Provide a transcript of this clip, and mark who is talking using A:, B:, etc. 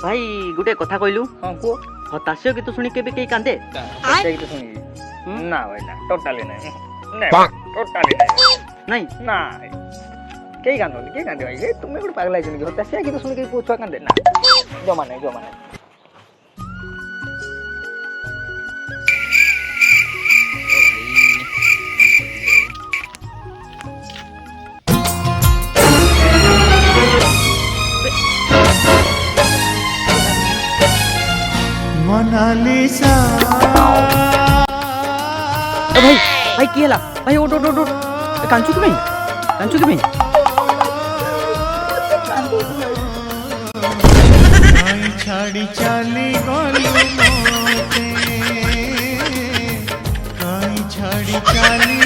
A: भाई गुटे कथा कहलु
B: हाँ को
A: हताश गीत शुणी केबे केही कांदे
B: गीत शुणी ना भाई ना टोटाली नहीं टोटाली नहीं
A: नहीं
B: ना के कांदे भाई तुम गोटे पागल आइछन कि हताश गीत शुणी के पूछवा कांदे ना जमा नहीं
C: मोनालिसा
A: भाई भाई की हला भाई ओट ओट ओट कांचू के भाई
C: काई छाड़ी चाली गलु मोते काई छाड़ी चाली